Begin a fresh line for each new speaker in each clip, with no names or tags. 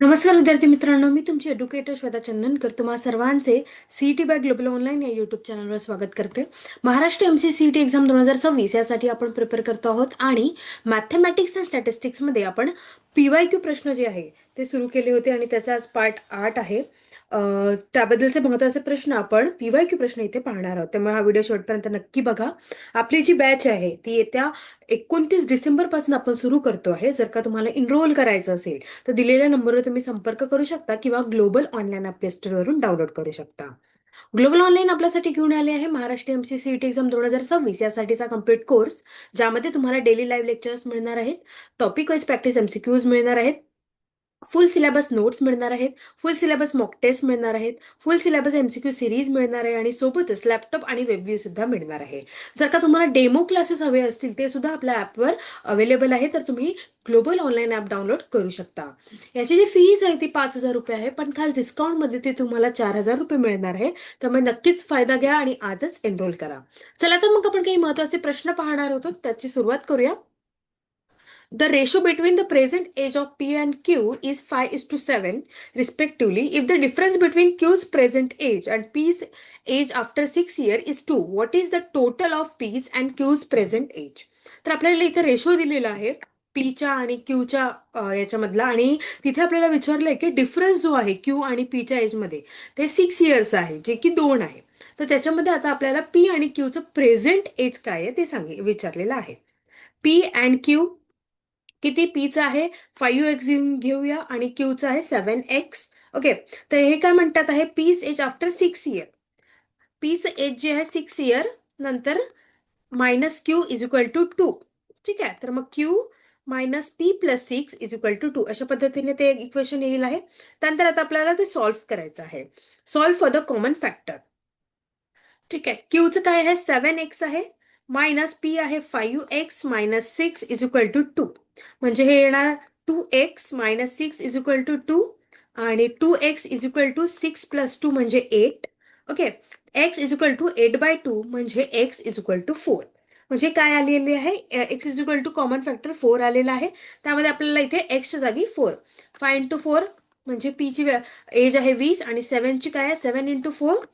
नमस्कार विद्यार्थी मित्रांनो, मी तुमची एड्युकेटर श्वेता चंदनकर तुम्हा सर्वांचे सीईटी बाय ग्लोबल ऑनलाईन या युट्यूब चॅनलवर स्वागत करते. महाराष्ट्र MCCET एक्झाम 2026 यासाठी आपण प्रिपेअर करतो आहोत आणि मॅथमॅटिक्स अँड स्टॅटिस्टिक्समध्ये आपण PYQ प्रश्न जे आहे ते सुरू केले होते आणि त्याचा आज पार्ट 8 आहे. त्याबद्दलचे महत्त्वाचे प्रश्न आपण PYQ प्रश्न इथे पाहणार आहोत, त्यामुळे हा व्हिडिओ शेवटपर्यंत नक्की बघा. आपली जी बॅच आहे ती येत्या 29 डिसेंबरपासून आपण सुरू करतो आहे. जर का तुम्हाला इनरोल करायचं असेल तर दिलेल्या नंबरवर तुम्ही संपर्क करू शकता किंवा ग्लोबल ऑनलाईन प्ले स्टोअरवरून डाउनलोड करू शकता. ग्लोबल ऑनलाईन आपल्यासाठी घेऊन आले आहे महाराष्ट्र MCCET एक्झाम 2026 यासाठीचा कम्प्लीट कोर्स, ज्यामध्ये तुम्हाला डेली लाईव्ह लेक्चर्स मिळणार आहेत, टॉपिक वाईज प्रॅक्टिस MCQs मिळणार आहेत, फुल सिलेबस नोट्स मिळणार आहेत, फुल सिलेबस मॉक टेस्ट मिळणार आहेत, फुल सिलेबस MCQ सिरीज मिळणार आहे आणि सोबतच लॅपटॉप आणि वेबव्ह्यू सुद्धा मिळणार आहे. जर का तुम्हाला डेमो क्लासेस हवे असतील ते सुद्धा आपल्या ॲपवर अवेलेबल आहे, तर तुम्ही ग्लोबल ऑनलाईन ॲप डाउनलोड करू शकता. याची जी फीज आहे ती 5,000 रुपये आहे, पण खास डिस्काउंटमध्ये ते तुम्हाला 4,000 रुपये मिळणार आहे. त्यामुळे नक्कीच फायदा घ्या आणि आजच एनरोल करा. चला तर मग आपण काही महत्त्वाचे प्रश्न पाहणार होतो, त्याची सुरुवात करूया. The ratio between the present age of P and Q is 5:7 respectively. If the difference between Q's present age and P's age after 6 years is 2, what is the total of P's and Q's present age? तर आपल्याला इथे ratio दिलेला आहे Pच्या आणि Qच्या याच्यामधला, आणि तिथे आपल्याला विचारलंय की डिफरन्स जो आहे Q आणि Pच्या एजमध्ये ते 6 इयर्स आहे, जे की 2 आहे. तर त्याच्यामध्ये आता आपल्याला P आणि Qचं प्रेझेंट एज काय आहे ते विचारलेलं आहे. P अँड Q किती, पीचा आहे 5x घेऊया आणि क्यूचा आहे 7x. ओके, तर हे काय म्हणतात आहे, पीस एज आफ्टर 6 इयर. पीच एज जे आहे 6 इयर नंतर minus Q is equal to 2. ठीक आहे, तर मग Q minus P plus 6 is equal to 2 अशा पद्धतीने ते इक्वेशन येईल आहे. त्यानंतर आता आपल्याला ते सॉल्व्ह करायचं आहे. Solve for the common factor. ठीक आहे, क्यूचं काय आहे 7x आहे, मायनस पी आहे 5x minus 6 is equal to 2. म्हणजे हे येणार 2x minus 6 is equal to 2 आणि 2x is equal to 6 plus 2 म्हणजे 8. Okay, x is equal to 8/2 म्हणजे x इज इक्वल टू 4. म्हणजे काय आलेले आहे, x is equal to common factor 4 आलेला आहे. त्यामध्ये आपल्याला इथे x च्या जागी 4, 5 इंटू 4 म्हणजे p ची एज आहे 20 आणि 7 ची काय आहे 7 इंटू 4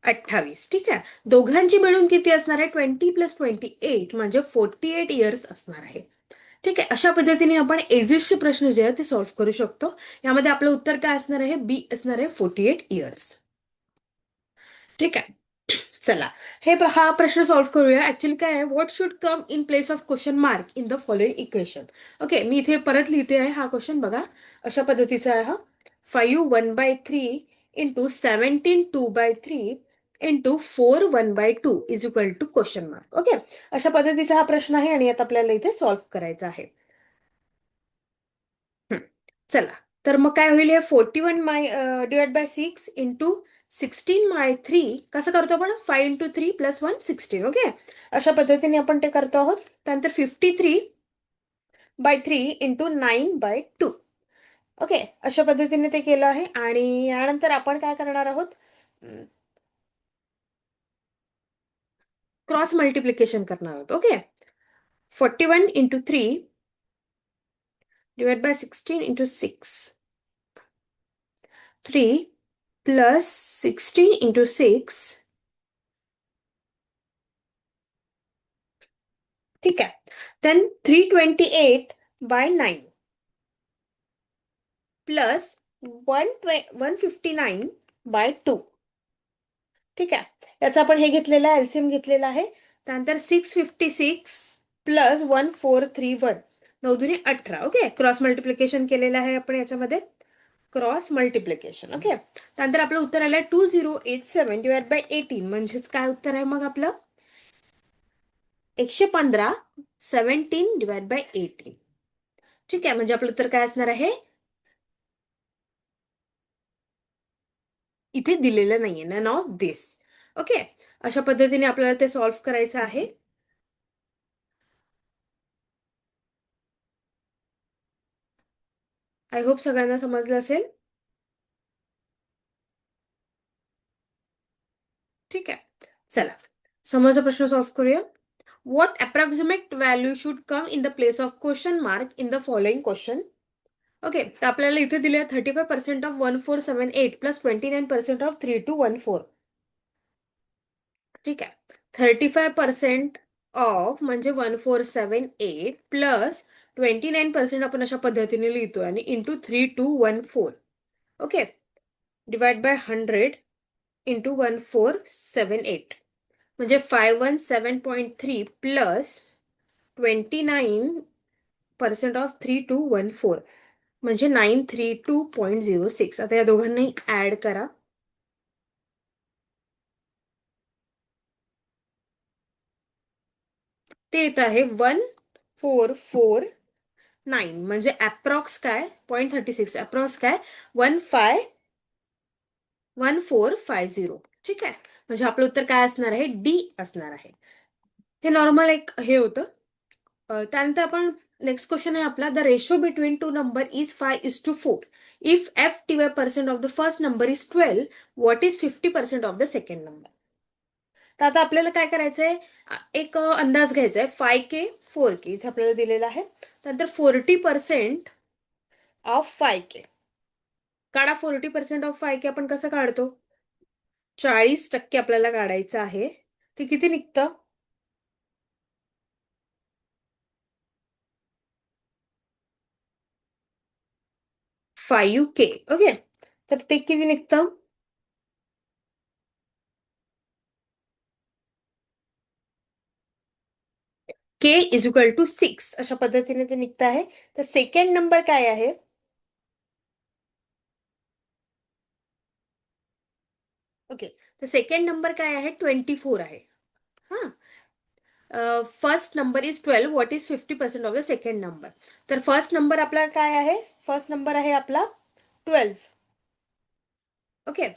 28. ठीक आहे, दोघांची मिळून किती असणार आहे 20 प्लस 28 म्हणजे 48 इयर्स असणार आहे. ठीक आहे, अशा पद्धतीने आपण एजेसचे प्रश्न जे आहेत ते सॉल्व्ह करू शकतो. यामध्ये आपलं उत्तर काय असणार आहे, बी असणार आहे 48 इयर्स. ठीक आहे, चला हा प्रश्न सॉल्व्ह करूया. ऍक्च्युअली काय आहे, what should come in place of question mark in the following equation. Okay, मी इथे परत लिहिते आहे. हा क्वेश्चन बघा अशा पद्धतीचा आहे. हा 5 1/3 into 17 2/3 into 4 1/2 is equal to question mark. Okay, अशा पद्धतीचा हा प्रश्न आहे आणि आता आपल्याला इथे सॉल्व्ह करायचा आहे. चला, तर मग काय होईल, हे 41 डिवाइड बाय 6 इंटू 16/3 कसं करतो आपण, 5 इंटू 3 प्लस 1 16. ओके, अशा पद्धतीने आपण ते करतो आहोत. त्यानंतर 53/3 इंटू 9/2. ओके, अशा पद्धतीने ते केलं आहे आणि यानंतर आपण काय करणार आहोत, क्रॉस मल्टिप्लिकेशन करणार आहोत. Okay, 41 into 3 divide by 16 into 6, 3 plus 16 into 6. ठीक आहे, देन 328/9 प्लस 159/2. ठीक आहे, याचा आपण हे घेतलेला आहे, एलसीएम घेतलेला आहे. त्यानंतर 656 प्लस 1431 9 दुनी 18. ओके, क्रॉस मल्टिप्लिकेशन केलेलं आहे आपण याच्यामध्ये, क्रॉस मल्टिप्लिकेशन. ओके, त्यानंतर आपलं उत्तर आलंय 2087 डिवाइड बाय 18 म्हणजेच काय उत्तर आहे मग आपलं 115 17 डिवाइड बाय 18. ठीक आहे, म्हणजे आपलं उत्तर काय असणार आहे, इथे दिलेलं नाहीये, नन ऑफ दिस. ओके, अशा पद्धतीने आपल्याला ते सॉल्व्ह करायचं आहे. आय होप सगळ्यांना समजलं असेल. ठीक आहे, चला समोरचा प्रश्न सॉल्व्ह करूया. What approximate value should come in the place of question mark in the following question. Okay, तर आपल्याला इथे दिले 35% ऑफ 1478 प्लस 29% ऑफ 3214. ठीक आहे, 35% ऑफ म्हणजे 1478 प्लस 29% आपण अशा पद्धतीने लिहितोय आणि into 3214. Okay, divide by 100 into 1478 म्हणजे 517.3 प्लस 29% ऑफ 3214 म्हणजे 932.06. आता या दोघांनाही ऍड करा. ते येत आहे 1449 म्हणजे अप्रॉक्स काय 0.36, अप्रॉक्स काय 1450. ठीक आहे, म्हणजे आपलं उत्तर काय असणार आहे, डी असणार आहे. हे नॉर्मल एक हे होतं. त्यानंतर आपण नेक्स्ट क्वेश्चन आहे आपला, the ratio between two number is 5:4. If FTY% of the first number is 12, what is 50% of the second number. तर आता आपल्याला काय करायचंय, एक अंदाज घ्यायचा आहे. 5K 4K इथे आपल्याला दिलेला आहे. त्यानंतर 40% ऑफ 5K काढा. 40% ऑफ 5K आपण कसं काढतो, 40% आपल्याला काढायचं आहे. ते किती निघतं, 5K. ओके, तर ते किती निघतं, K = 6 अशा पद्धतीने ते निघतं आहे. तर सेकंड नंबर काय आहे, ओके, तर सेकंड नंबर काय आहे, 24 आहे. हा, first number is 12, what is 50% of the second number. तर फर्स्ट नंबर आपला काय आहे, फर्स्ट नंबर आहे आपला 12. ओके,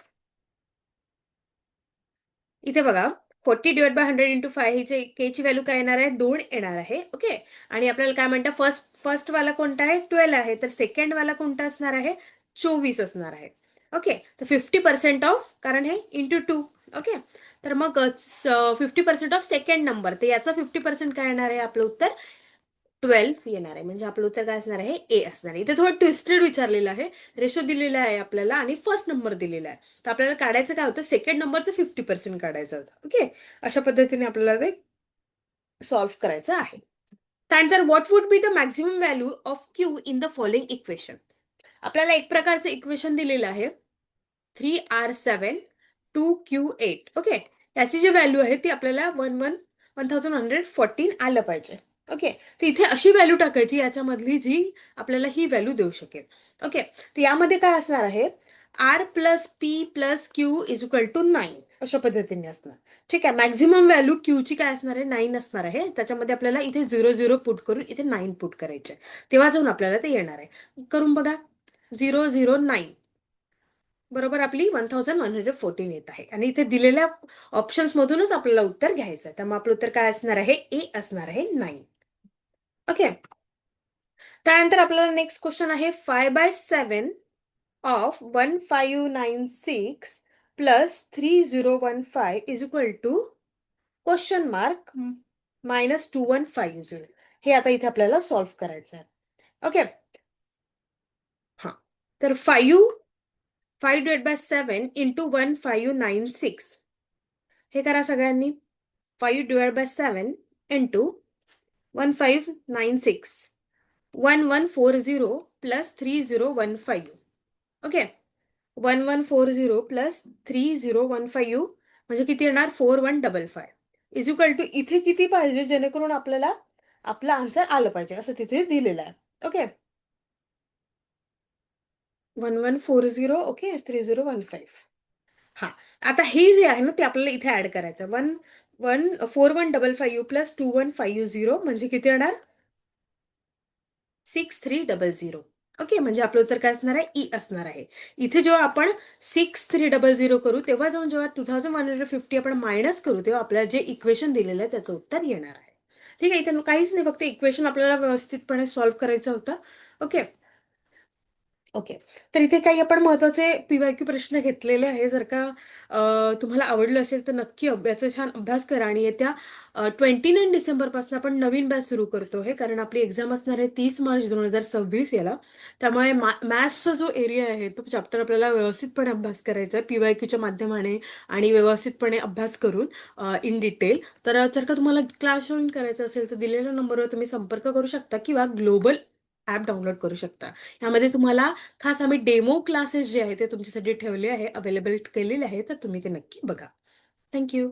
इथे बघा 40/100 × 5 ही के ची व्हॅल्यू काय येणार आहे, 2 येणार आहे. ओके, आणि आपल्याला काय म्हणतात, फर्स्ट वाला कोणता आहे, 12 आहे. तर सेकंड वाला कोणता असणार आहे, 24 असणार आहे. ओके, तर 50% ऑफ, कारण हे इंटू 2. ओके, तर मग 50% ऑफ सेकंड नंबर, तर याचं 50% काय येणार आहे, आपलं उत्तर 12 येणार आहे. म्हणजे आपलं उत्तर काय असणार आहे, ए असणार आहे. इथे थोडं ट्विस्टेड विचारलेलं आहे. रेशो दिलेला आहे आपल्याला आणि फर्स्ट नंबर दिलेला आहे. तर आपल्याला काढायचं काय होतं, सेकंड नंबरचं 50% काढायचं होतं. ओके, अशा पद्धतीने आपल्याला ते सॉल्व्ह करायचं आहे. त्यानंतर what would be the maximum value of Q in the following equation. आपल्याला एक प्रकारचं इक्वेशन दिलेलं आहे, 3R7 2Q8. ओके, याची जी व्हॅल्यू आहे ती आपल्याला 1114 आलं पाहिजे. ओके, तर इथे अशी व्हॅल्यू टाकायची याच्यामधली जी आपल्याला ही व्हॅल्यू देऊ शकेल. ओके, तर यामध्ये काय असणार आहे, R+P+Q = 9 अशा पद्धतीने असणार. ठीक आहे, मॅक्झिमम व्हॅल्यू क्यूची काय असणार आहे, 9 असणार आहे. त्याच्यामध्ये आपल्याला इथे 0 0 पुट करून इथे 9 पुट करायचे, तेव्हा जाऊन आपल्याला ते येणार आहे. करून बघा, 0 0 9 बरोबर आपली 1114 येत आहे. आणि इथे दिलेल्या ऑप्शन्स मधूनच आपल्याला उत्तर घ्यायचं आहे. त्यामुळे आपलं उत्तर काय असणार आहे, ए असणार आहे, 9. ओके, त्यानंतर आपल्याला नेक्स्ट क्वेश्चन आहे, 5/7 of 1596 plus 3015 is equal to question mark -2150. हे आता इथे आपल्याला सॉल्व्ह करायचं आहे. ओके, हा, तर 5/7 इंटू 1596 हे करा सगळ्यांनी. 5/7 इंटू 1596 1140 प्लस 3015. ओके, 1140 प्लस 3015 म्हणजे किती येणार, 4155 इज इक्वल टू, इथे किती पाहिजे जेणेकरून आपल्याला आपला आन्सर आलं पाहिजे असं तिथे दिलेलं आहे. Okay, 1140, okay, 3015. हा, आता हे जे आहे ना ते आपल्याला इथे ऍड करायचं. 4155 प्लस 2150 म्हणजे किती येणार, 6300. ओके, म्हणजे आपलं उत्तर काय असणार आहे, ई असणार आहे. इथे जेव्हा आपण 6300 करू, तेव्हा जाऊन जेव्हा 2150 आपण मायनस करू, तेव्हा आपल्याला जे इक्वेशन दिलेलं आहे त्याचं उत्तर येणार आहे. ठीक आहे, इथे काहीच नाही, फक्त इक्वेशन आपल्याला व्यवस्थितपणे सॉल्व्ह करायचं होतं. Okay, okay. तर इथे काही आपण महत्त्वाचे पी-वाय-क्यू प्रश्न घेतलेले आहे. जर का तुम्हाला आवडलं असेल तर नक्की याचा छान अभ्यास करा आणि येत्या 29 डिसेंबरपासून आपण नवीन बॅच सुरू करतो आहे. कारण आपली एक्झाम असणार आहे 30 मार्च 2026 याला. त्यामुळे मॅथ्सचा जो एरिया आहे तो चॅप्टर आपल्याला व्यवस्थितपणे अभ्यास करायचा आहे पी-वाय-क्यूच्या माध्यमाने आणि व्यवस्थितपणे अभ्यास करून इन डिटेल. तर जर का तुम्हाला क्लास जॉईन करायचा असेल तर दिलेल्या नंबरवर तुम्ही संपर्क करू शकता किंवा ग्लोबल ॲप डाउनलोड करू शकता. यामध्ये तुम्हाला खास आम्ही डेमो क्लासेस जे आहेत ते तुमच्यासाठी ठेवले आहे, अवेलेबल केलेले आहे, तर तुम्ही ते नक्की बघा. Thank you.